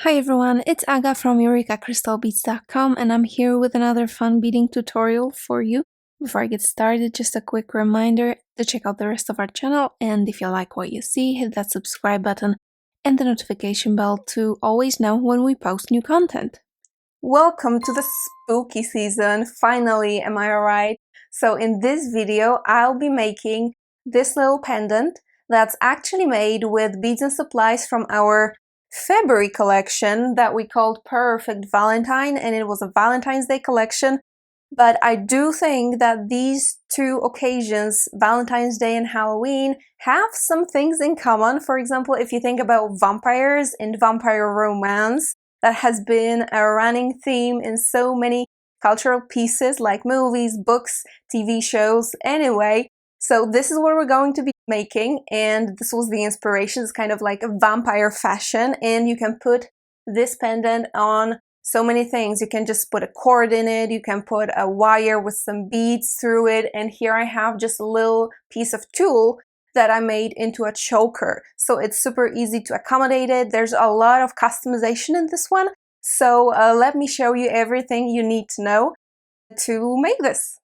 Hi everyone, it's Aga from EurekaCrystalBeads.com and I'm here with another fun beading tutorial for you. Before I get started, just a quick reminder to check out the rest of our channel, and if you like what you see, hit that subscribe button and the notification bell to always know when we post new content. Welcome to the spooky season, finally, am I right? So in this video, I'll be making this little pendant that's actually made with beads and supplies from our February collection that we called Purrfect Valentine, and it was a Valentine's Day collection. But I do think that these two occasions, Valentine's Day and Halloween, have some things in common. For example, if you think about vampires and vampire romance, that has been a running theme in so many cultural pieces like movies, books, TV shows, anyway. So this is what we're going to be making, and this was the inspiration. It's kind of like a vampire fashion, and you can put this pendant on so many things. You can just put a cord in it, you can put a wire with some beads through it, and here I have just a little piece of tulle that I made into a choker. So it's super easy to accommodate it. There's a lot of customization in this one. So let me show you everything you need to know to make this.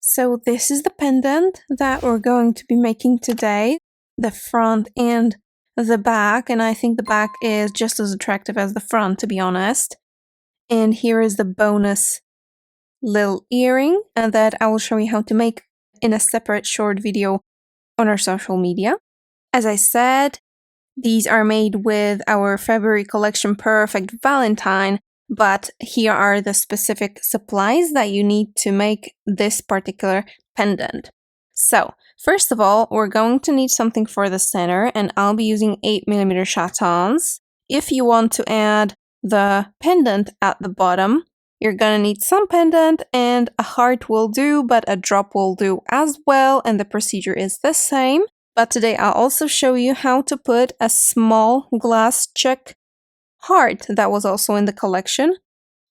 So this is the pendant that we're going to be making today, the front and the back, and I think the back is just as attractive as the front, to be honest. And here is the bonus little earring, and that I will show you how to make in a separate short video on our social media. As I said, these are made with our February collection Purrfect Valentine, but here are the specific supplies that you need to make this particular pendant. So, first of all, we're going to need something for the center, and I'll be using 8mm chatons. If you want to add the pendant at the bottom, you're gonna need some pendant, and a heart will do, but a drop will do as well, and the procedure is the same. But today I'll also show you how to put a small glass check heart that was also in the collection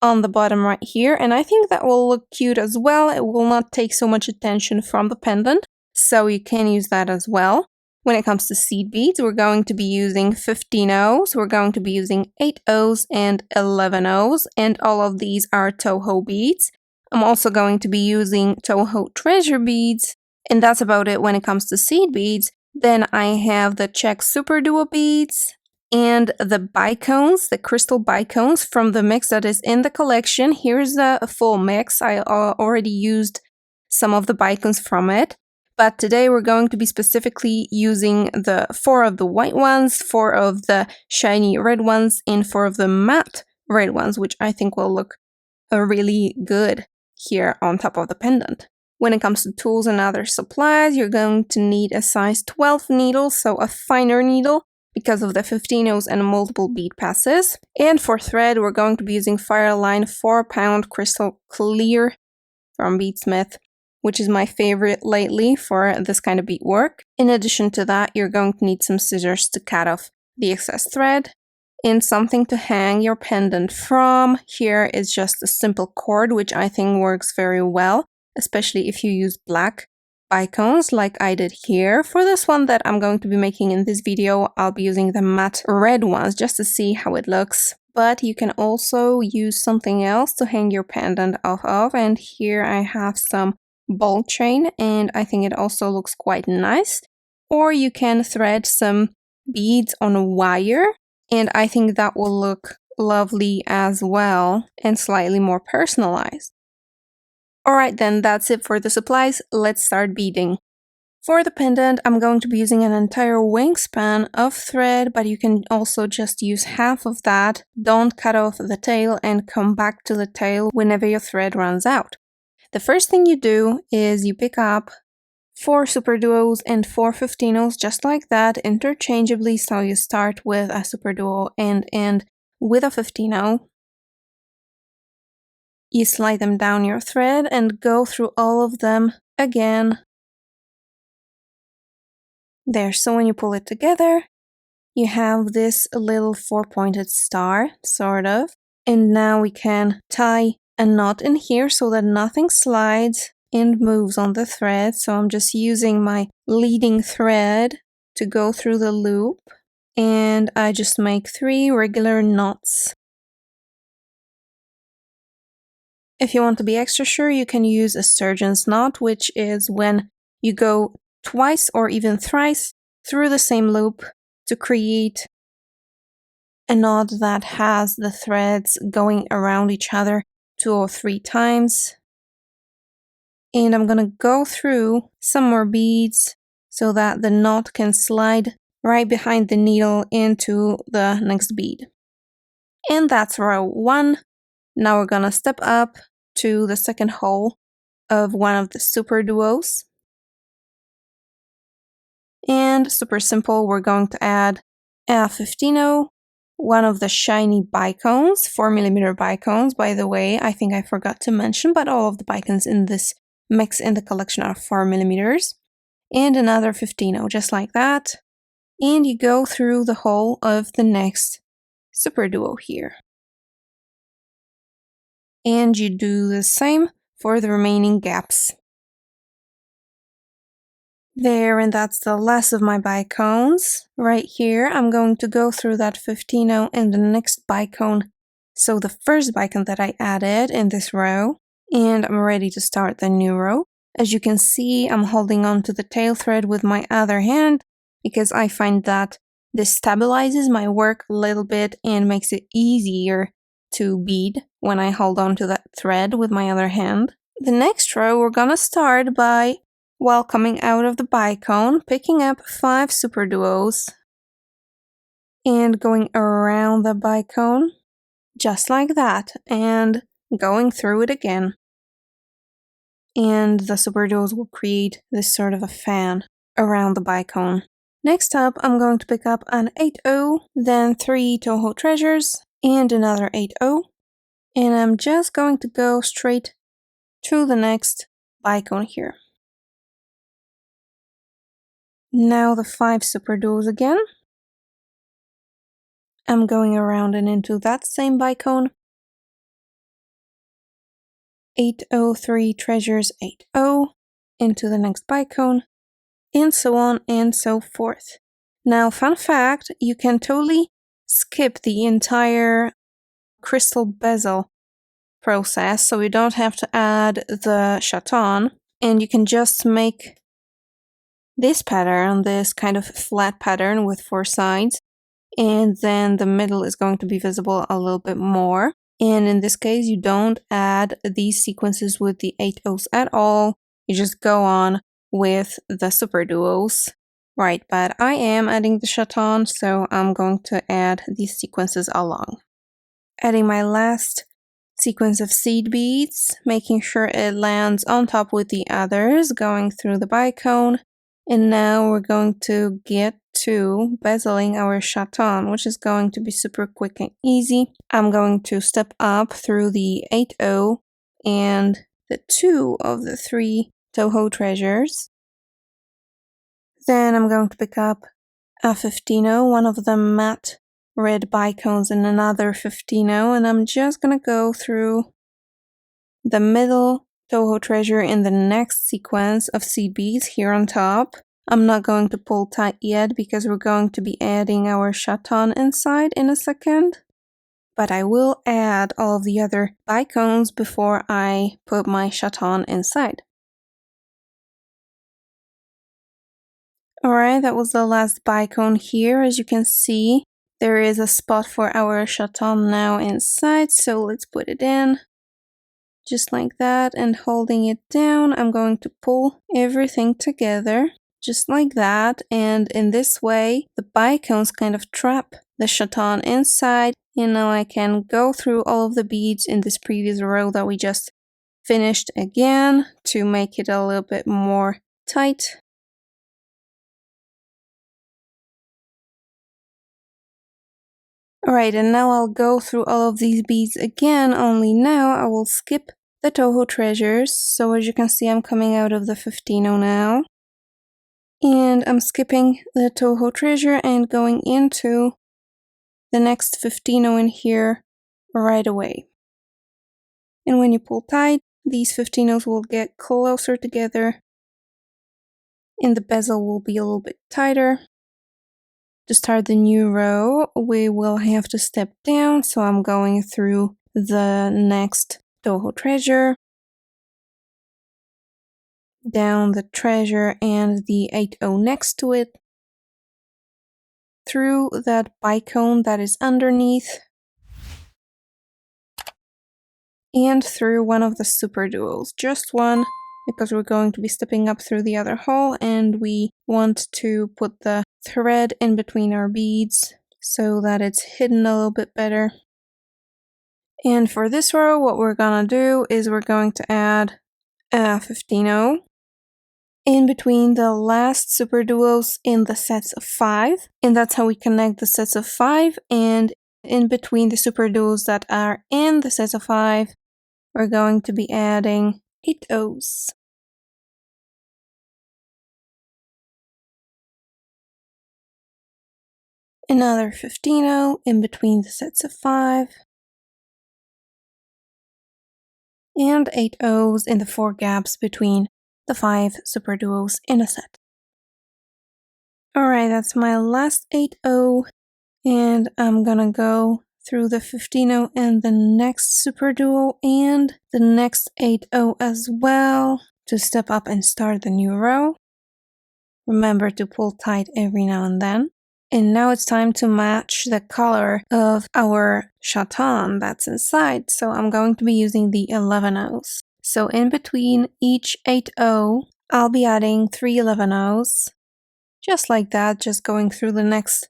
on the bottom right here, and I think that will look cute as well. It will not take so much attention from the pendant, so you can use that as well. When it comes to seed beads, we're going to be using 15 O's, we're going to be using 8 O's and 11 O's, and all of these are Toho beads. I'm also going to be using Toho treasure beads, and that's about it when it comes to seed beads. Then I have the Czech Super Duo beads and the bicones, the crystal bicones from the mix that is in the collection. Here's the full mix. I already used some of the bicones from it. But today we're going to be specifically using the 4 of the white ones, 4 of the shiny red ones, and 4 of the matte red ones, which I think will look really good here on top of the pendant. When it comes to tools and other supplies, you're going to need a size 12 needle, so a finer needle, because of the 15 O's and multiple bead passes. And for thread, we're going to be using Fireline 4-pound crystal clear from Beadsmith, which is my favorite lately for this kind of bead work. In addition to that, you're going to need some scissors to cut off the excess thread and something to hang your pendant from. Here is just a simple cord, which I think works very well, especially if you use black bicones like I did here. For this one that I'm going to be making in this video, I'll be using the matte red ones just to see how it looks. But you can also use something else to hang your pendant off of, and here I have some ball chain, and I think it also looks quite nice. Or you can thread some beads on a wire, and I think that will look lovely as well and slightly more personalized. Alright then, that's it for the supplies. Let's start beading. For the pendant, I'm going to be using an entire wingspan of thread, but you can also just use half of that. Don't cut off the tail and come back to the tail whenever your thread runs out. The first thing you do is you pick up 4 Super Duos and 4 15 O's just like that, interchangeably. So you start with a Super Duo and end with a 15 O. You slide them down your thread and go through all of them again. There, so when you pull it together, you have this little 4-pointed star, sort of. And now we can tie a knot in here so that nothing slides and moves on the thread. So I'm just using my leading thread to go through the loop and I just make 3 regular knots. If you want to be extra sure, you can use a surgeon's knot, which is when you go twice or even thrice through the same loop to create a knot that has the threads going around each other 2 or 3 times. And I'm gonna go through some more beads so that the knot can slide right behind the needle into the next bead. And that's row 1. Now we're gonna step up to the second hole of one of the super duos. And super simple, we're going to add a 15, one of the shiny bicones, 4mm bicones, by the way. I think I forgot to mention, but all of the bicones in this mix in the collection are 4mm. And another 15, just like that. And you go through the whole of the next super duo here. And you do the same for the remaining gaps. There, and that's the last of my bicones. Right here, I'm going to go through that 15 in the next bicone. So the first bicone that I added in this row, and I'm ready to start the new row. As you can see, I'm holding on to the tail thread with my other hand because I find that this stabilizes my work a little bit and makes it easier to bead when I hold on to that thread with my other hand. The next row, we're gonna start by, while coming out of the bicone, picking up 5 super duos and going around the bicone just like that and going through it again. And the super duos will create this sort of a fan around the bicone. Next up, I'm going to pick up an 8/0, then 3 Toho treasures and another 8/0, and I'm just going to go straight to the next bicone here. Now the 5 super duos again. I'm going around and into that same bicone. 8/0, treasures, 8/0, into the next bicone, and so on and so forth. Now, fun fact, you can totally skip the entire crystal bezel process, so you don't have to add the chaton, and you can just make this pattern, this kind of flat pattern with 4 sides, and then the middle is going to be visible a little bit more. And in this case, you don't add these sequences with the 8/0s at all. You just go on with the super duos. Right, but I am adding the chaton, so I'm going to add these sequences along. Adding my last sequence of seed beads, making sure it lands on top with the others, going through the bicone. And now we're going to get to bezeling our chaton, which is going to be super quick and easy. I'm going to step up through the 8/0 and the 2 of the 3 Toho treasures. Then I'm going to pick up a 15/0, one of the matte red bicones and another 15/0, and I'm just gonna go through the middle Toho treasure in the next sequence of seed beads here on top. I'm not going to pull tight yet because we're going to be adding our chaton inside in a second. But I will add all of the other bicones before I put my chaton inside. Alright, that was the last bicone here. As you can see, there is a spot for our chaton now inside, so let's put it in. Just like that, and holding it down, I'm going to pull everything together, just like that, and in this way, the bicones kind of trap the chaton inside, and now I can go through all of the beads in this previous row that we just finished again to make it a little bit more tight. Alright, and now I'll go through all of these beads again, only now I will skip the Toho treasures. So as you can see, I'm coming out of the 15/0 now. And I'm skipping the Toho treasure and going into the next 15/0 in here right away. And when you pull tight, these 15/0s will get closer together and the bezel will be a little bit tighter. To start the new row, we will have to step down, so I'm going through the next Toho treasure, down the treasure and the 8-0 next to it, through that bicone that is underneath, and through one of the super duos, just one, because we're going to be stepping up through the other hole and we want to put the thread in between our beads so that it's hidden a little bit better. And for this row, what we're gonna do is we're going to add a 15-0 in between the last super duos in the sets of 5, and that's how we connect the sets of 5, and in between the super duos that are in the sets of 5, we're going to be adding 8-0s. Another 15-0 in between the sets of 5, and 8-0s in the 4 gaps between the 5 super duos in a set. Alright, that's my last 8-0, and I'm gonna go through the 15-0 and the next super duo and the next 8-0 as well to step up and start the new row. Remember to pull tight every now and then. And now it's time to match the color of our chaton that's inside, so I'm going to be using the 11-0s. So in between each 8-0, I'll be adding 3 11-0s, just like that, just going through the next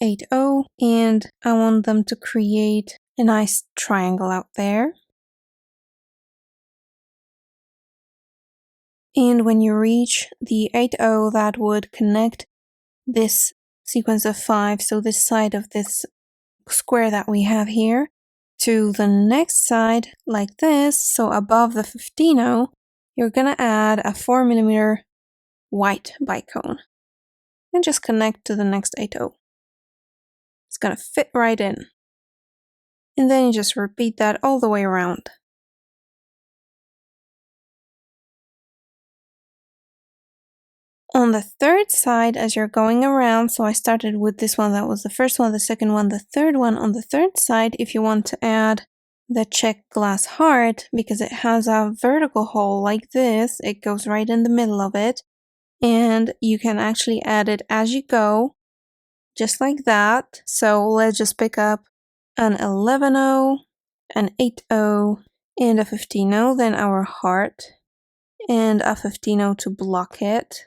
8-0, and I want them to create a nice triangle out there. And when you reach the 8-0 that would connect this sequence of 5, so this side of this square that we have here, to the next side like this, so above the 15-0, you're gonna add a 4mm white bicone and just connect to the next 8-0. It's gonna fit right in. And then you just repeat that all the way around. On the third side, as you're going around, so I started with this one, that was the first one, the second one, the third one. On the third side, if you want to add the check glass heart, because it has a vertical hole like this, it goes right in the middle of it, and you can actually add it as you go, just like that. So let's just pick up an 11-0, an 8-0, and a 15-0, then our heart, and a 15-0 to block it.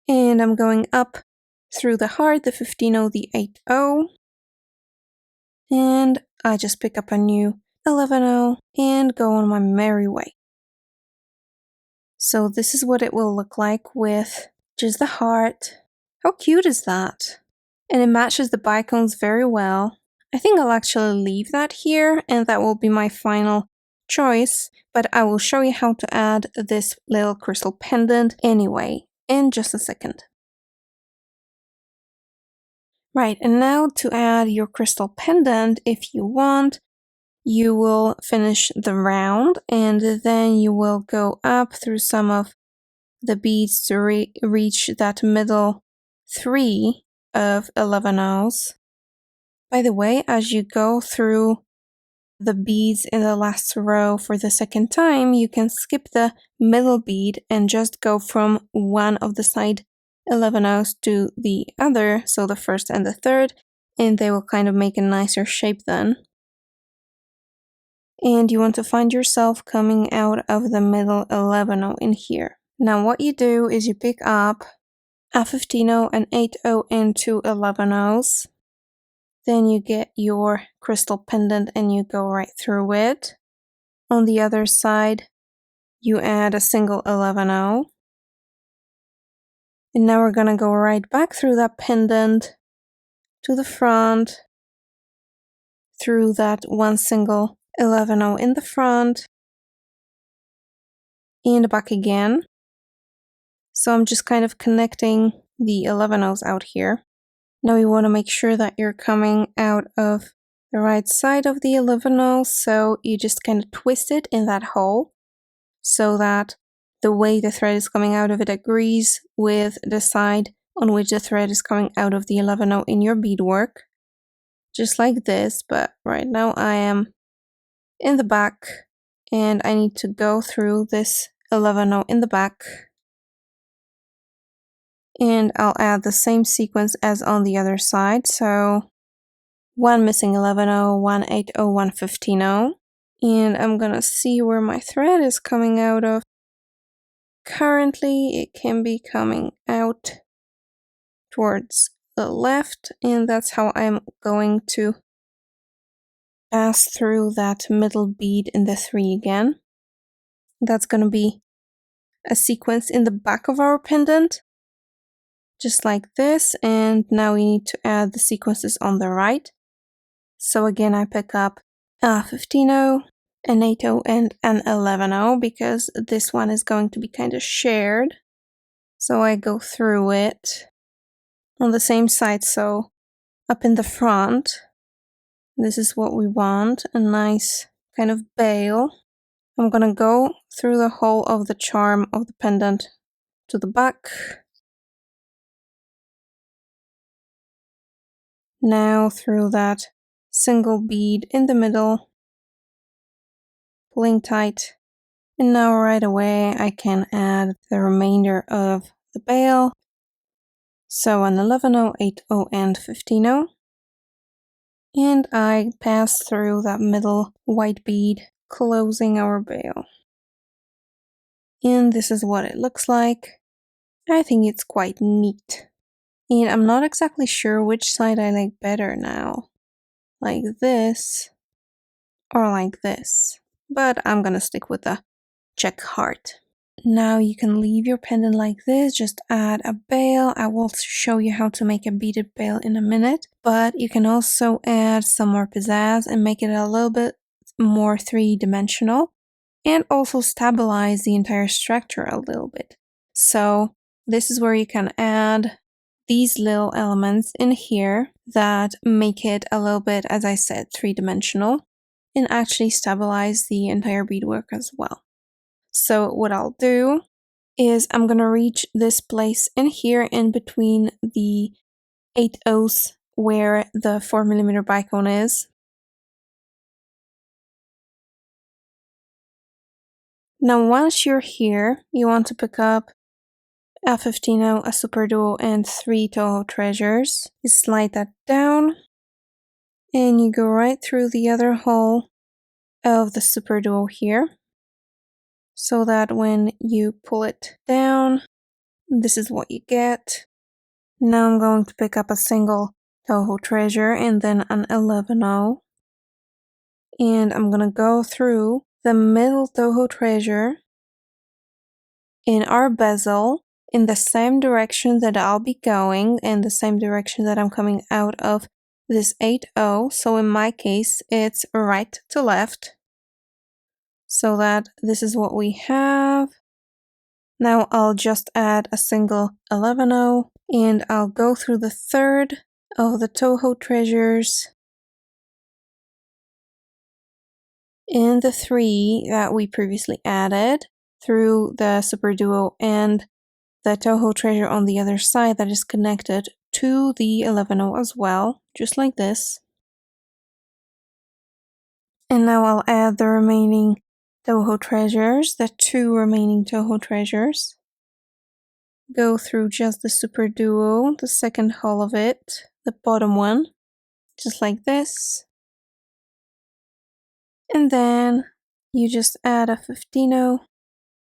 And I'm going up through the heart, the 15-0, the 8-0, and I just pick up a new 11-0 and go on my merry way. So this is what it will look like with just the heart. How cute is that? And it matches the bicones very well. I think I'll actually leave that here, and that will be my final choice, but I will show you how to add this little crystal pendant anyway, in just a second. Right, and now to add your crystal pendant, if you want, you will finish the round, and then you will go up through some of the beads to reach that middle 3 of 11-0s. By the way, as you go through the beads in the last row for the second time, you can skip the middle bead and just go from one of the side 11-0s to the other, so the first and the third, and they will kind of make a nicer shape then. And you want to find yourself coming out of the middle 11-0 in here. Now what you do is you pick up a 15-0, an 8-0, and 2 11-0s. Then you get your crystal pendant and you go right through it. On the other side, you add a single 11-0. And now we're gonna go right back through that pendant to the front, through that one single 11-0 in the front, and back again. So I'm just kind of connecting the 11-0s out here. Now you want to make sure that you're coming out of the right side of the 11-0, so you just kind of twist it in that hole so that the way the thread is coming out of it agrees with the side on which the thread is coming out of the 11-0 in your beadwork, just like this, but right now I am in the back and I need to go through this 11-0 in the back, and I'll add the same sequence as on the other side, so one missing 11-0, one 8-0, one 15-0, and I'm gonna see where my thread is coming out of. Currently it can be coming out towards the left, and that's how I'm going to pass through that middle bead in the 3 again. That's gonna be a sequence in the back of our pendant, just like this, and now we need to add the sequences on the right. So again, I pick up a 15-0, an 8-0, and an 11-0 because this one is going to be kind of shared. So I go through it on the same side, so up in the front. This is what we want, a nice kind of bail. I'm gonna go through the whole of the charm of the pendant to the back. Now through that single bead in the middle, pulling tight. And now right away I can add the remainder of the bail. So an 11-0, 8-0, and 15-0. And I pass through that middle white bead, closing our bail. And this is what it looks like. I think it's quite neat. And I'm not exactly sure which side I like better now. Like this, or like this. But I'm gonna stick with the check heart. Now you can leave your pendant like this, just add a bail. I will show you how to make a beaded bail in a minute, but you can also add some more pizzazz and make it a little bit more three-dimensional, and also stabilize the entire structure a little bit. So this is where you can add these little elements in here that make it a little bit, as I said, three-dimensional, and actually stabilize the entire beadwork as well. So what I'll do is I'm gonna reach this place in here in between the 8-0s where the 4mm bicone is. Now once you're here, you want to pick up a 15-0, a super duo, and 3 Toho treasures. You slide that down, and you go right through the other hole of the super duo here, so that when you pull it down, this is what you get. Now I'm going to pick up a single Toho treasure and then an 11-0. And I'm gonna go through the middle Toho treasure in our bezel in the same direction that I'll be going, and the same direction that I'm coming out of this 8-0. So in my case, it's right to left. So that this is what we have. Now I'll just add a single 11-0, and I'll go through the third of the Toho treasures and the 3 that we previously added through the super duo and the Toho treasure on the other side that is connected to the 11-0 as well, just like this. And now I'll add the remaining Toho treasures, the 2 remaining Toho treasures. Go through just the super duo, the second hull of it, the bottom one, just like this. And then you just add a 15-0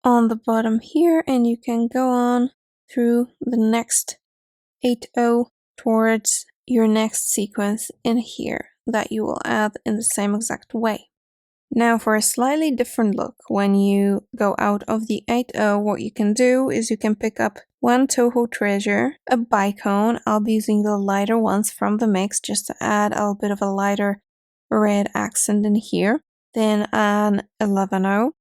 on the bottom here, and you can go on through the next 8-0 towards your next sequence in here that you will add in the same exact way. Now for a slightly different look, when you go out of the 8-0, what you can do is you can pick up one Toho treasure, a bicone. I'll be using the lighter ones from the mix just to add a little bit of a lighter red accent in here. Then an 11-0.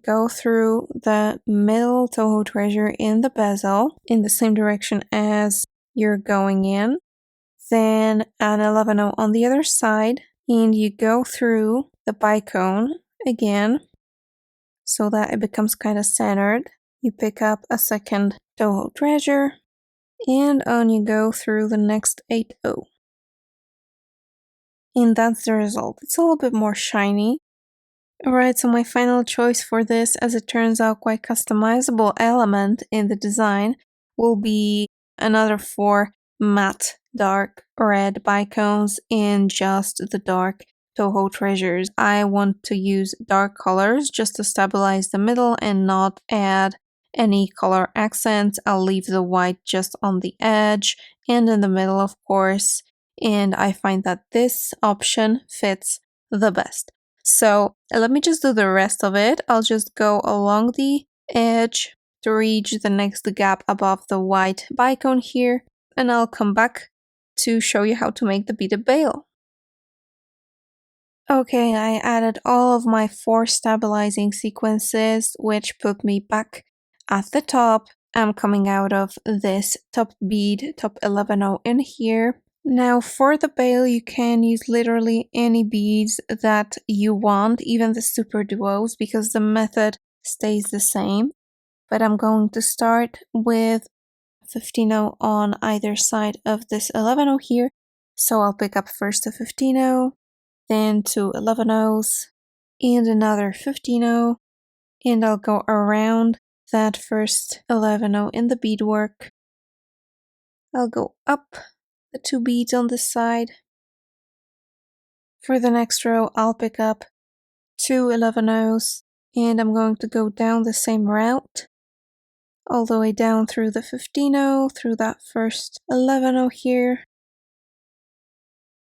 Go through the middle Toho treasure in the bezel in the same direction as you're going in. Then an 11-0 on the other side, and you go through the bicone again so that it becomes kind of centered. You pick up a second Toho treasure, And on you go through the next 8 O. And that's the result. It's a little bit more shiny. Alright, so my final choice for this, as it turns out quite customizable element in the design, will be another 4 matte dark red bicones in just the dark Toho Treasures. I want to use dark colors just to stabilize the middle and not add any color accents. I'll leave the white just on the edge and in the middle, of course, and I find that this option fits the best. So let me just do the rest of it. I'll just go along the edge to reach the next gap above the white bicone here, and I'll come back to show you how to make the beaded bail. Okay, I added all of my 4 stabilizing sequences, which put me back at the top. I'm coming out of this top bead, top 11 in here. Now for the bail, you can use literally any beads that you want, even the super duos, because the method stays the same. But I'm going to start with 15 on either side of this 11 here. So I'll pick up first a 15, then 2 11s, and another 15, and I'll go around that first 11 in the beadwork. I'll go up the 2 beads on this side. For the next row, I'll pick up 2 11s, and I'm going to go down the same route, all the way down through the 15, through that first 11 here,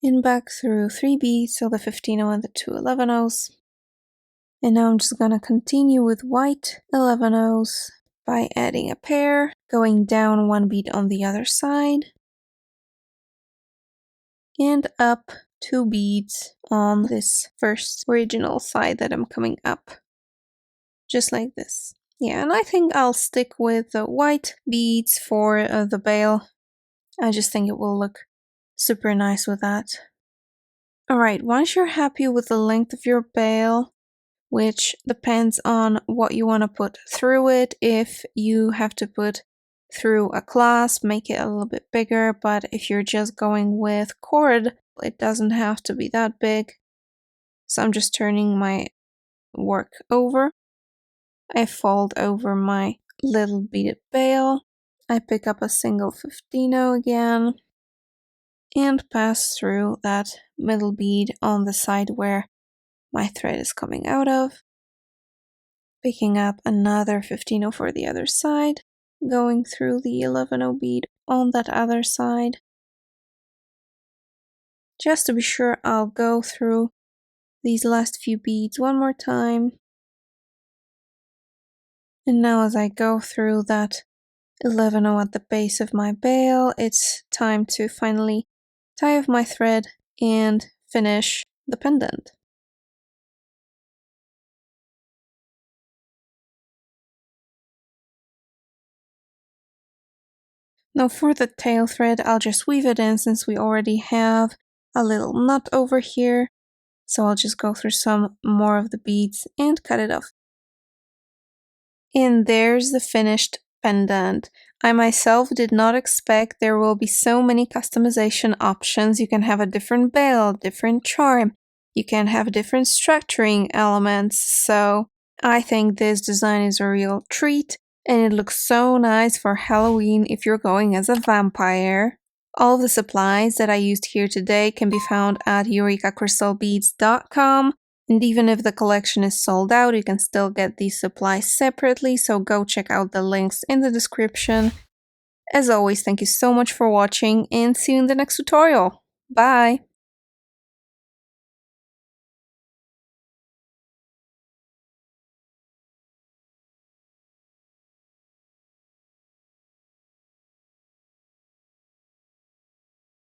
and back through 3 beads, so the 15 and the 2 11s. And now I'm just gonna continue with white 11s by adding a pair, going down 1 bead on the other side, and up 2 beads on this first original side that I'm coming up. Just like this. Yeah, and I think I'll stick with the white beads for the bail. I just think it will look super nice with that. Alright, once you're happy with the length of your bail, which depends on what you want to put through it. If you have to put through a clasp, make it a little bit bigger, but if you're just going with cord, it doesn't have to be that big. So I'm just turning my work over. I fold over my little beaded bail. I pick up a single 15 again and pass through that middle bead on the side where my thread is coming out of. Picking up another 15 for the other side, going through the 11 bead on that other side. Just to be sure, I'll go through these last few beads one more time. And now as I go through that 11 at the base of my bail, it's time to finally tie off my thread and finish the pendant. Now for the tail thread, I'll just weave it in since we already have a little knot over here. So I'll just go through some more of the beads and cut it off. And there's the finished pendant. I myself did not expect there will be so many customization options. You can have a different bail, different charm. You can have different structuring elements. So I think this design is a real treat. And it looks so nice for Halloween if you're going as a vampire. All of the supplies that I used here today can be found at eurekacrystalbeads.com. And even if the collection is sold out, you can still get these supplies separately, so go check out the links in the description. As always, thank you so much for watching and see you in the next tutorial. Bye!